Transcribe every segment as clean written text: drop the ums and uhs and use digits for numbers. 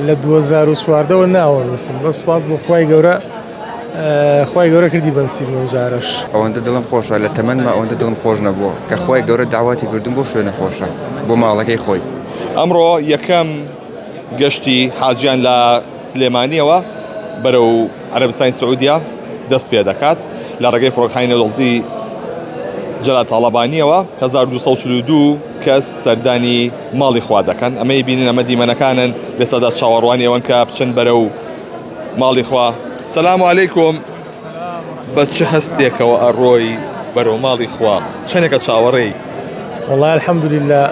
لە 2014ەوە ناوەنووسم بە سوپاس بۆ خوای گەورە خوای گەورە کردی بەنسیبم جارش ئەوەندە دڵم خۆشە لە تەمەنمە ئەوەندە دڵم خۆش نەبووە کە خوای گەورە داواتی کردم بۆ شوێنە خۆشە بۆ ماڵەکەی خۆی. ئەمڕۆ یەکەم گەشتی حاجیان لە سلێمانیەوە بەرەو عەرەبستانی سعودیا دەست پێ دەکات لە ڕێگەی فڕۆکەخانەی نێودەوڵەتی جەلال تاڵەبانیەوە 1242 کەس سەردانی ماڵی خوا دەکەن. ئەمەی بینن ئەمە دیمەنەکانن لەسەدا چاوەڕوانیەوەن کە بچن بەرەو ماڵی خوا. سەلام عەلەیکوم. بە چه هەستێکەوە ئەڕۆی بەرەو ماڵی خوا چەندێکە چاوەڕێی؟ وەڵای الحەمدوللیلا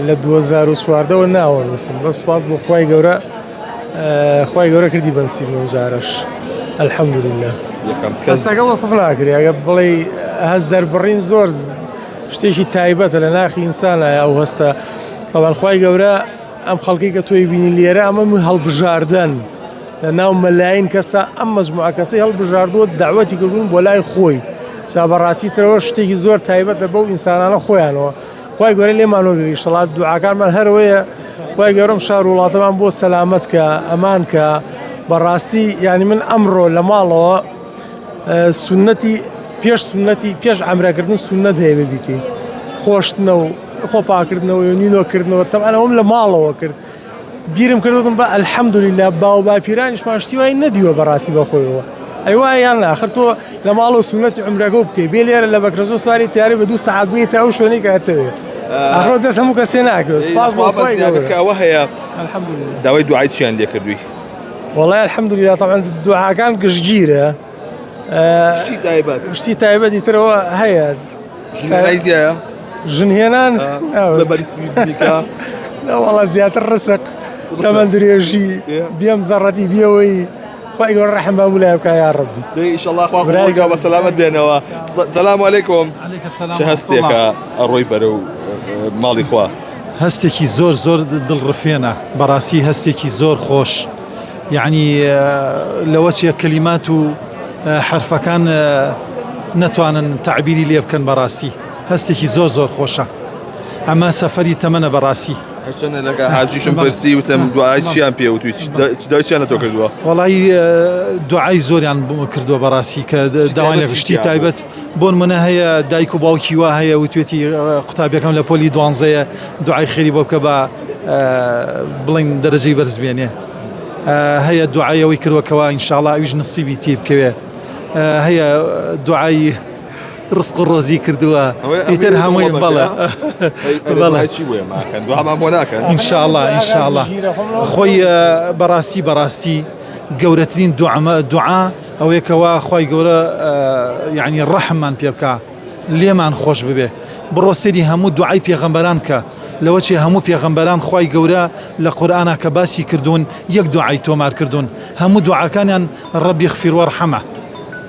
لە 2014ەوە ناوەنووسم بە سوپاس بۆ خوای گەورە خوای گەورە کردی بەنسیبم جارش الحەمدوللیلا. کەسەکە وەسف ناکرێ ئەگە بڵێ هەست دەربڕین زۆر شتێکی تایبەتە لە ناخی ئینسانە ئەو هەستە تەواان خوای گەورە ئەم خەڵکی کە تۆی بینی لێرە ئەمە هەڵبژاردن لە ناو مەلاین کەسە ئەم مەجموعە کەسەی هەڵبژاردووە داوەتی کردوون بۆ لای خۆی جا بەڕاستی ترەوە شتێکی زۆر تایبەتە بەو ئینسانانە خۆیانەوە خوای گەورە لێمان وەرگری شەڵات دوعاکانمان هەرەوەیە خوای گەورەم شار وڵاتەمان بۆ سەلامەت کە ئەمان کە بەڕاستی یعنی من ئەمڕۆ لە ماڵەوە سونەتی پێش عەمرەکردن سونەت هەیە بە بیکەی خۆشتنە و خۆپاکردنەوە و نینۆکردنەوە تەمەەن ئەوم لە ماڵەوە کرد بیرم کردوتم بە الحەمدوللیلا باو باپیرانیشمان شتی وای نەدیوە بەڕاستی بەخۆیەوە ئەیوای یان ناخر تۆ لە ماڵەوە سونەتی عومرەکە بکەی بێ لێرە لە بەکرەزۆ سواری تیاری بە 2 سەعات بووی تا ئەو شوێنەی کە هەتەوێت ئەخرۆ دەست هەموو کەسێ ناکرێت سپاس بۆ خوای گەورە هەیە داوای دوعای چیان لێ کردووی؟ وەڵای الحەمدوللیلا تەمەەن دوعاکان گشتگیرە شتی تایبەتی ترەوە هەیە ژنایە ژنهێنان لە بەریسی بیکە وەڵا زیاتر ڕسق تەمەەن درێژی بێم زەڕەتی بێەوەی خوای گەورە ڕەحم بە لای بکە یا ڕەبی ئینشەڵڵا خوا بڕایگا بە سەلامەت بێنەوە. سەلام عەلەیکوم. چه هەستێکە ئەڕۆی بەرەو ماڵی خوا؟ هەستێکی زۆر زۆر دڵڕفێنە بەڕاستی هەستێکی زۆر خۆش یعنی لەوە چیە کەلیمات و حرفەکان نەتوانن تعبیری لێ بکەن بەڕاستی هەستێکی زۆر زۆر خۆشە ئەمە سەفەری تەمەنە بەڕاستی. هەرچەندە لەگە حاجیشم پرسی وتم دوعای چیان پێوتوی دای چیان لە تۆ کردووە؟ وەڵی دوعای زۆریان کردووە بەڕاستی کە داوای لە گشتی تایبەت بۆ نمونە هەیە دایک و باوکی وا هەیە وتوێتی قوتابیەکەم لە پۆلی 12 دوعای خێری بۆ بکە بە بڵین دەرەجەی بەرز بێنێ هەیە دوعایەوەی کردوەکەوە ئینشاڵڵا ئەویش نسیبی تێ بکەوێ هەیە دوعای ڕزق و ڕۆزی کردووە ئیتر هەمووی بەڵێ ئینشاءڵڵا ئینشاءڵڵا خۆی بەڕاستی گەورەترین دوعا ئەوەیەکەوە خوای گەورە یعنی ڕەحممان پێ بکە لێمان خۆش ببێ بڕۆ سەیری هەموو دوعای پێغەمبەران کە لەوە چێ هەموو پێغەمبەران خوای گەورە لە قورئانە کە باسی کردوون یەک دوعای تۆمار کردوون هەموو دوعاکانیان ڕەبی اغفر وەرحەمە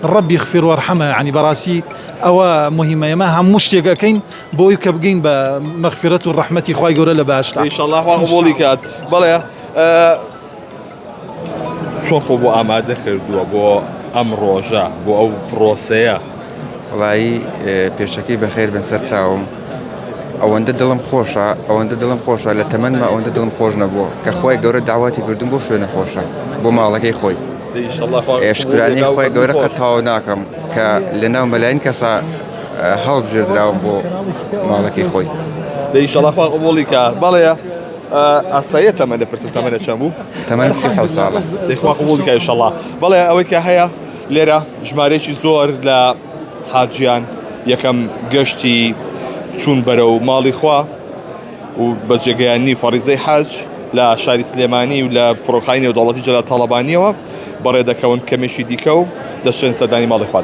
ربي اغفر وارحمه يعني براسي او مهمه ما هم مشتاقين بوي كبقين بمغفرة الرحمة خوي قول له باش ان شاء الله قبولي كات بلا شو خو اماده كردو بو امروجا بو او بروسيا والله پێشەکەی بەخێر بن سەر چاوم ئەوەندە دڵم خۆشە لە تەمەنمە ئەوەندە دڵم خۆش نەبووە کە خوای گەورە داواتی کردم بۆ شوێنە خۆشە بۆ ماڵەکەی خۆی شکرانی خوای گەورە قەت تاوا ناکەم کە لەناو مەلاین کەسە هەڵبژێردراوم بۆ ماڵەکەی خۆی ئینشەڵڵا خوا قبوڵی کە بەڵێ ئاساییە تەمەنە پرسم تەمەنە چەند بوو؟ تەمەنە 37 ساڵە خوا قبوڵی کە ئینشەڵڵا بەڵێ ئەوەی کە هەیە لێرە ژمارەیەکی زۆر لە حاجیان یەکەم گەشتی چوون بەرەو ماڵی خوا و بە جێگەیانی فەریزەی حەج لە شاری سلێمانی و لە فڕۆکەخانەی نێودەوڵەتی جەلال تاڵەبانیەوە بەڕێ دەکەون کەمێشی دیکە و دەچێن سەردانی ماڵی خوا.